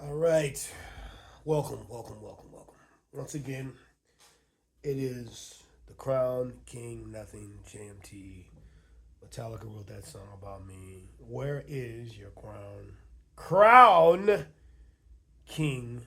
All right. Welcome, welcome, welcome, welcome. Once again, it is The Crown, King, Nothing, JMT. Metallica wrote that song about me. Where is your crown? Crown, King,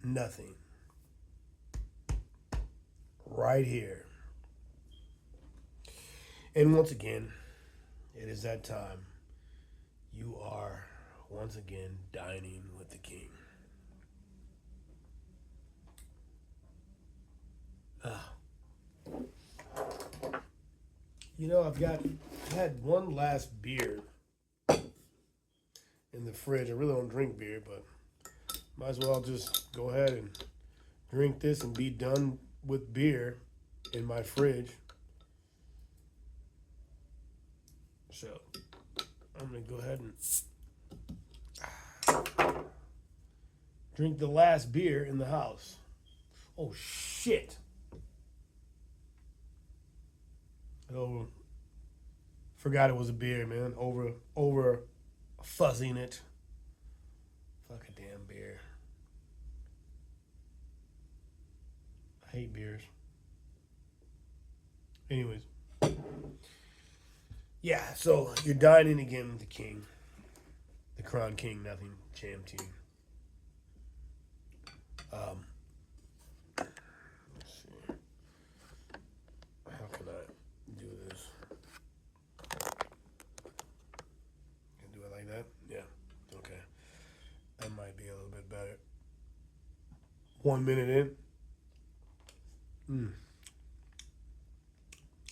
Nothing. Right here. And once again, it is that time. You are once again dining with the king. Ah, I've had one last beer in the fridge. I really don't drink beer, but might as well just go ahead and drink this and be done with beer in my fridge. So I'm gonna go ahead and drink the last beer in the house. Oh shit! Oh, forgot it was a beer, man. Over fuzzing it. Fuck a damn beer. I hate beers. Anyways, yeah. So you're dining again with the king, the crown king. Nothing, JMT. Um, let's see. How can I do this? Can I do it like that? Yeah. Okay. That might be a little bit better. 1 minute in.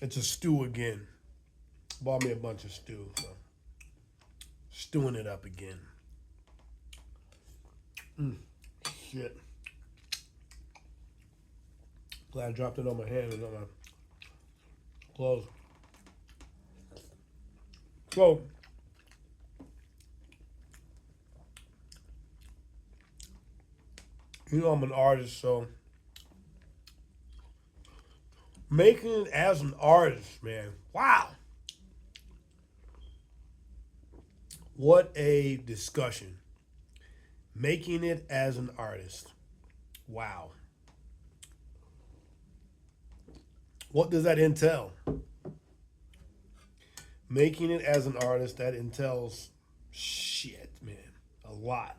It's a stew again. Bought me a bunch of stew, so stewing it up again. Shit. Glad I dropped it on my hand and on my clothes. So, I'm an artist, so making it as an artist, man. Wow. What a discussion. Making it as an artist. Wow. What does that entail? Making it as an artist, that entails shit, man. A lot.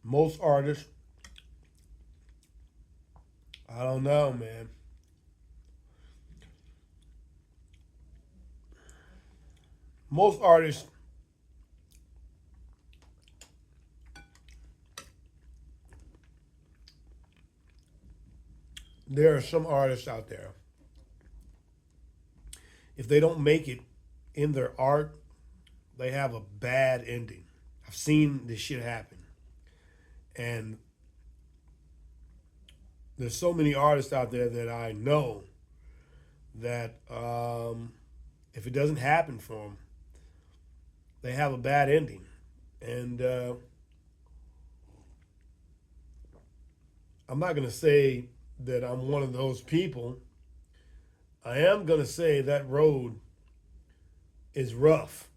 Most artists, I don't know, man. Most artists, there are some artists out there, if they don't make it in their art, they have a bad ending. I've seen this shit happen. And there's so many artists out there that I know that if it doesn't happen for them, they have a bad ending. And I'm not going to say that I'm one of those people. I am going to say that road is rough.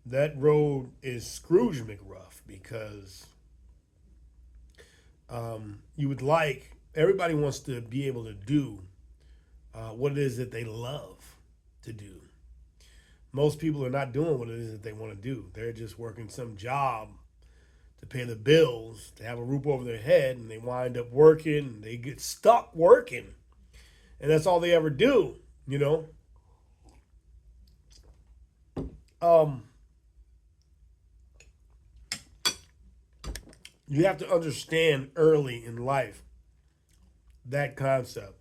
That road is Scrooge McRuff because you would like, everybody wants to be able to do what it is that they love to do. Most people are not doing what it is that they want to do. They're just working some job to pay the bills, to have a roof over their head, and they wind up working, and they get stuck working. And that's all they ever do, you know? Um, you have to understand early in life that concept.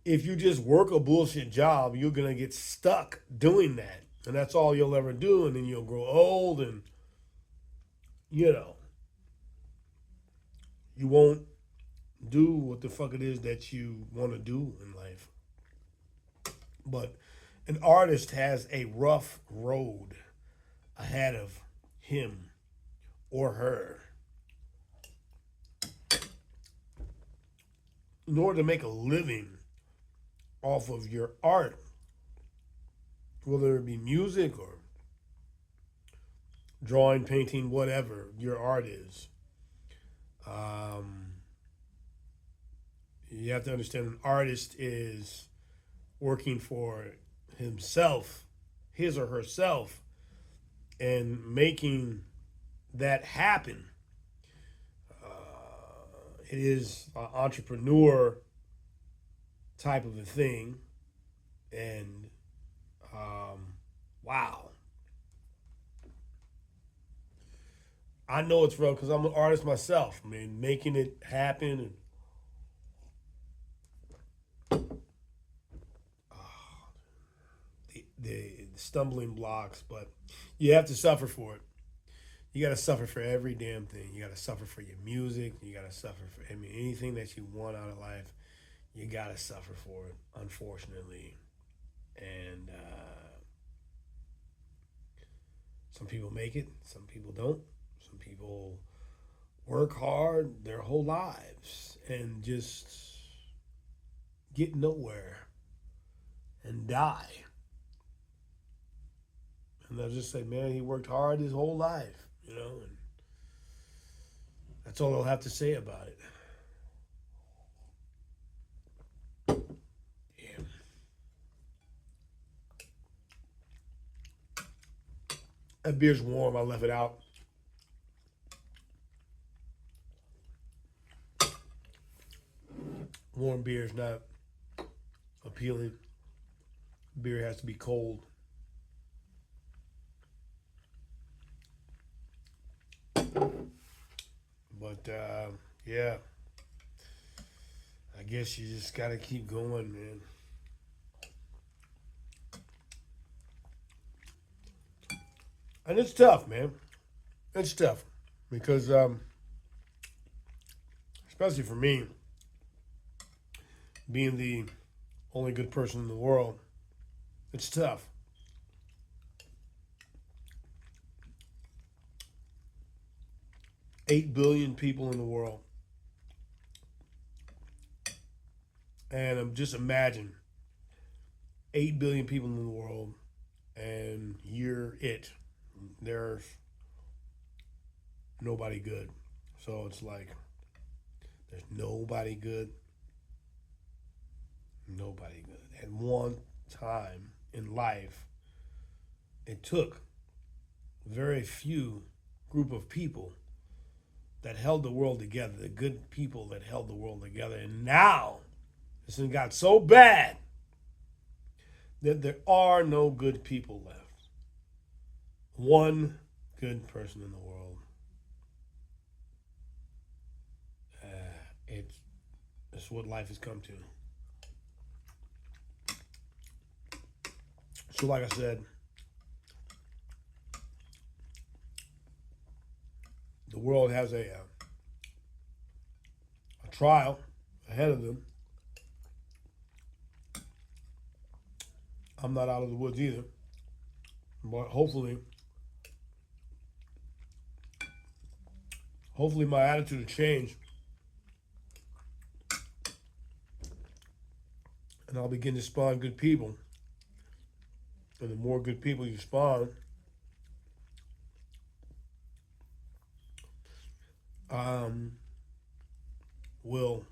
If you just work a bullshit job, you're going to get stuck doing that. And that's all you'll ever do. And then you'll grow old and, you know, you won't do what the fuck it is that you want to do in life. But an artist has a rough road ahead of him or her. In order to make a living off of your art, whether it be music or drawing, painting, whatever your art is. Um, you have to understand an artist is working for himself, his or herself, and making that happen. It is an entrepreneur type of a thing, and wow, I know it's real because I'm an artist myself. I mean, making it happen and the stumbling blocks, but you have to suffer for it. You got to suffer for every damn thing. You got to suffer for your music. You got to suffer for, I mean, anything that you want out of life. You got to suffer for it, unfortunately. And some people make it, some people don't. Some people work hard their whole lives and just get nowhere and die. And they'll just say, man, he worked hard his whole life, you know, and that's all they'll have to say about it. Yeah. That beer's warm. I left it out. Warm beer is not appealing. Beer has to be cold. But yeah, I guess you just gotta keep going, man. And it's tough, man. It's tough because, especially for me, being the only good person in the world, it's tough. 8 billion people in the world. And just imagine 8 billion people in the world, and you're it. There's nobody good. So it's like, there's nobody good. Nobody good. At one time in life, it took very few group of people that held the world together, the good people that held the world together. And now, this has got so bad that there are no good people left. One good person in the world. It's what life has come to. So, like I said, the world has a trial ahead of them. I'm not out of the woods either, but hopefully my attitude will change, and I'll begin to spawn good people. And the more good people you spawn, will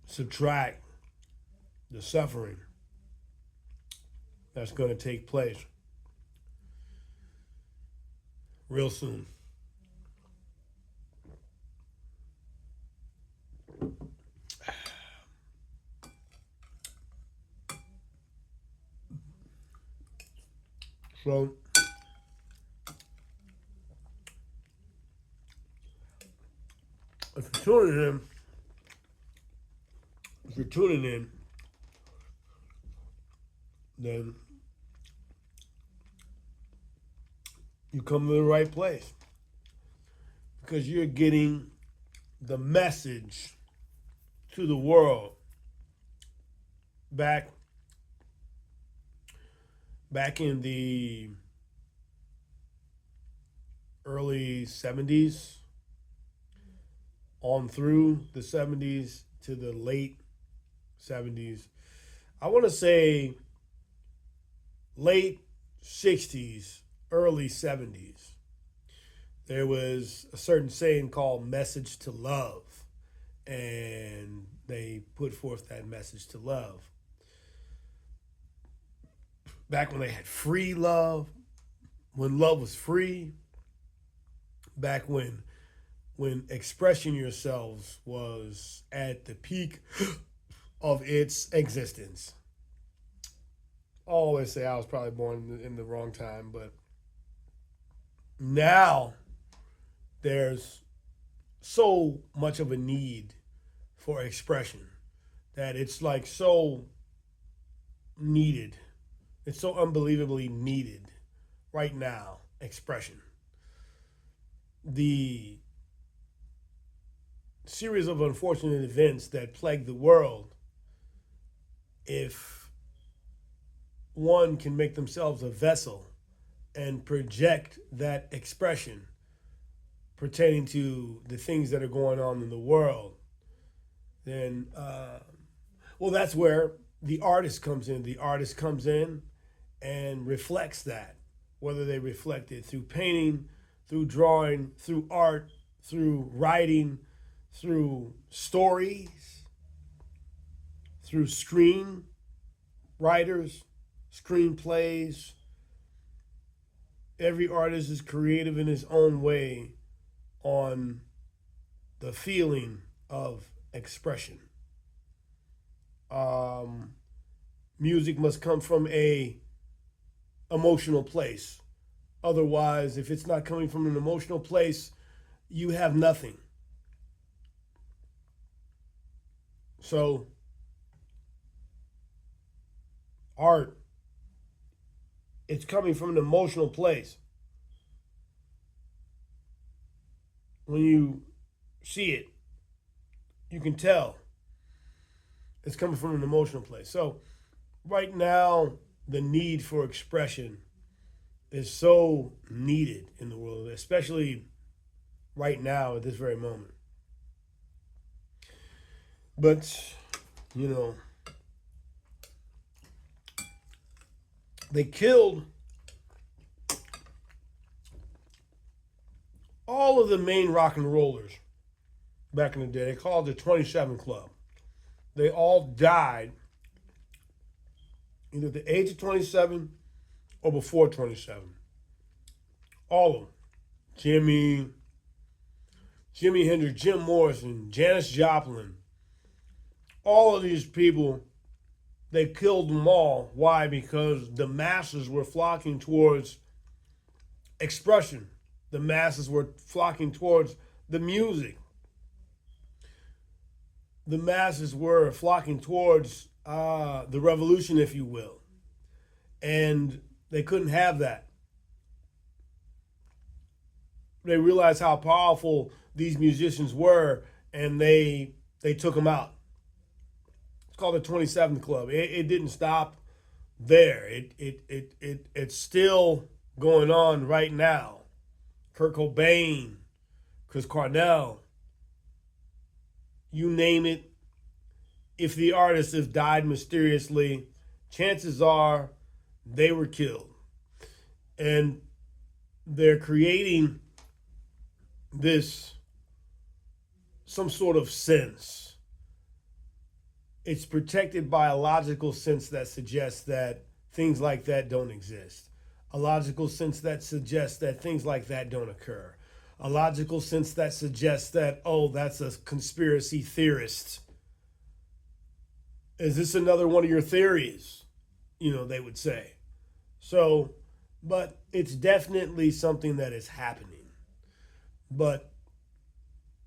subtract the suffering that's going to take place real soon. So, if you're tuning in, then you come to the right place because you're getting the message to the world back in the early 70s on through the 70s to the late 70s. I want to say late 60s early 70s, there was a certain saying called message to love. And they put forth that message to love. Back when they had free love, when love was free, back when expressing yourselves was at the peak of its existence. I always say I was probably born in the wrong time, but now there's so much of a need for expression that it's like so needed. It's so unbelievably needed right now. Expression. The series of unfortunate events that plague the world, if one can make themselves a vessel and project that expression pertaining to the things that are going on in the world, then, well, that's where the artist comes in. The artist comes in and reflects that, whether they reflect it through painting, through drawing, through art, through writing, through stories, through screen writers, screenplays. Every artist is creative in his own way on the feeling of expression. Music must come from a emotional place. Otherwise, if it's not coming from an emotional place, you have nothing. So, art, it's coming from an emotional place. When you see it, you can tell it's coming from an emotional place. So, right now, the need for expression is so needed in the world, especially right now at this very moment. But, you know, they killed all of the main rock and rollers back in the day. They called it the 27 Club. They all died either at the age of 27 or before 27. All of them. Jimi Hendrix, Jim Morrison, Janis Joplin. All of these people, they killed them all. Why? Because the masses were flocking towards expression. The masses were flocking towards the music. The masses were flocking towards the revolution, if you will. And they couldn't have that. They realized how powerful these musicians were, and they took them out. It's called the 27th Club. It didn't stop there. It's still going on right now. Kurt Cobain, Chris Cornell, you name it. If the artists have died mysteriously, chances are they were killed. And they're creating this, some sort of sense. It's protected by a logical sense that suggests that things like that don't exist. A logical sense that suggests that things like that don't occur. A logical sense that suggests that, oh, that's a conspiracy theorist. Is this another one of your theories? You know, they would say. So, but it's definitely something that is happening. But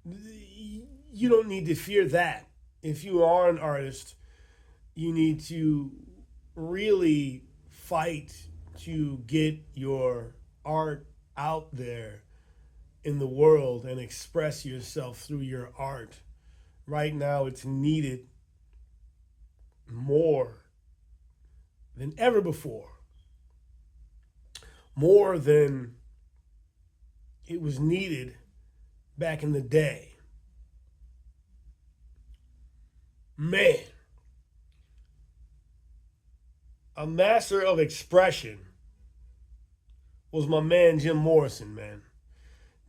you don't need to fear that. If you are an artist, you need to really fight to get your art out there in the world and express yourself through your art. Right now, it's needed more than ever before. More than it was needed back in the day. Man, a master of expression was my man Jim Morrison, man.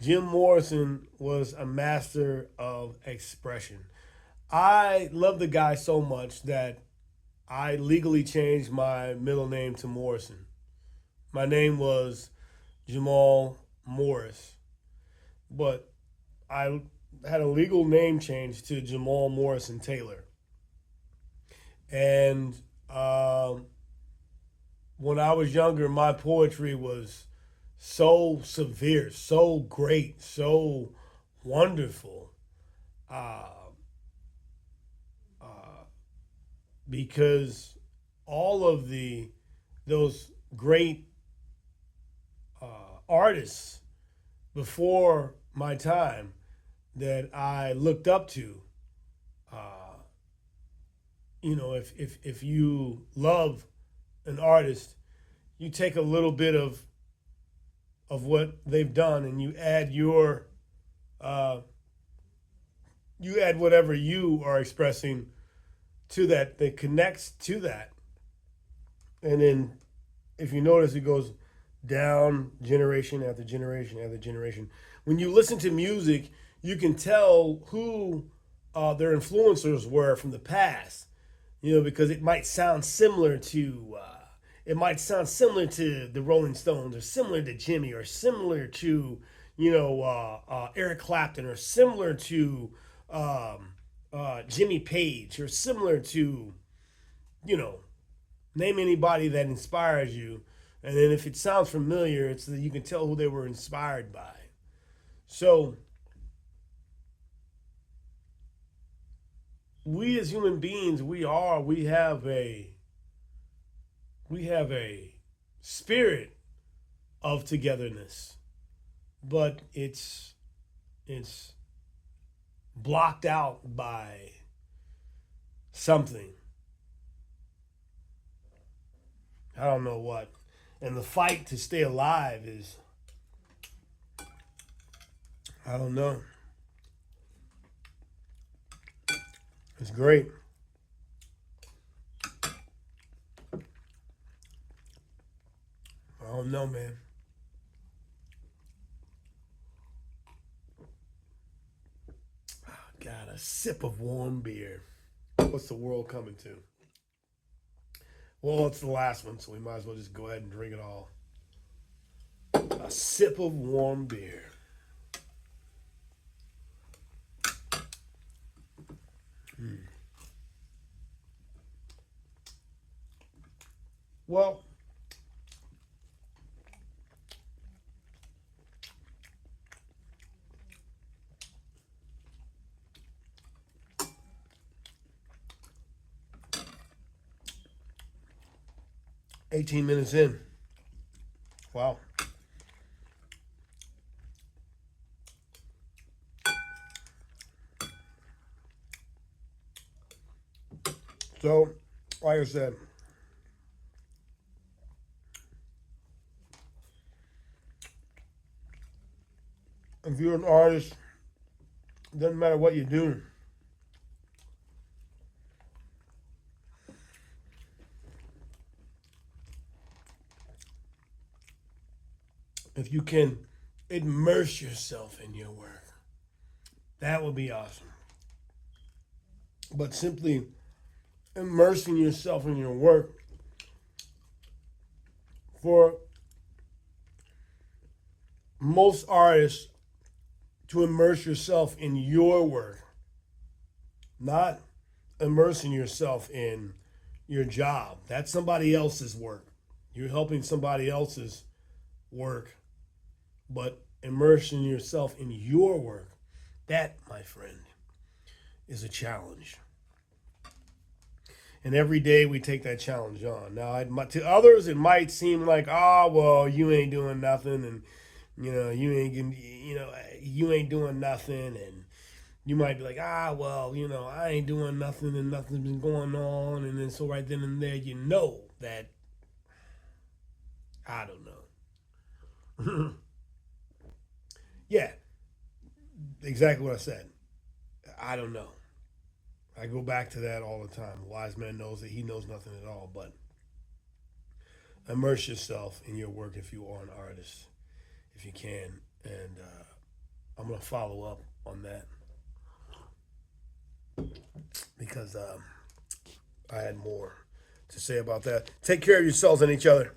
Jim Morrison was a master of expression. I love the guy so much that I legally changed my middle name to Morrison. My name was Jamal Morris, but I had a legal name change to Jamal Morrison Taylor. And when I was younger, my poetry was so severe, so great, so wonderful. Uh, uh, because all of the those great artists before my time that I looked up to, uh, if you love an artist, you take a little bit of what they've done and uh, you add whatever you are expressing to that connects to that. And then if you notice, it goes down generation after generation after generation. When you listen to music, you can tell who their influencers were from the past. Because it might sound similar to the Rolling Stones, or similar to Jimmy, or similar to Eric Clapton, or similar to Jimmy Page, or similar to you know name anybody that inspires you. And then if it sounds familiar, it's that you can tell who they were inspired by. So we as human beings, we have a spirit of togetherness, but it's blocked out by something. I don't know what. And the fight to stay alive is, I don't know. It's great. I don't know, man. God, a sip of warm beer. What's the world coming to? Well, it's the last one, so we might as well just go ahead and drink it all. A sip of warm beer. Well, $18 in. Wow. So, like I said, if you're an artist, it doesn't matter what you do. If you can immerse yourself in your work, that would be awesome. But simply immersing yourself in your work, for most artists, to immerse yourself in your work, not immersing yourself in your job. That's somebody else's work. You're helping somebody else's work, but immersing yourself in your work, that, my friend, is a challenge. And every day we take that challenge on. Now, to others, it might seem like, oh, well, you ain't doing nothing, and you ain't doing nothing, and you might be like, well, I ain't doing nothing, and nothing's been going on, and then so right then and there, that I don't know. Yeah, exactly what I said. I don't know. I go back to that all the time. A wise man knows that he knows nothing at all. But immerse yourself in your work if you are an artist, if you can. And I'm going to follow up on that because I had more to say about that. Take care of yourselves and each other.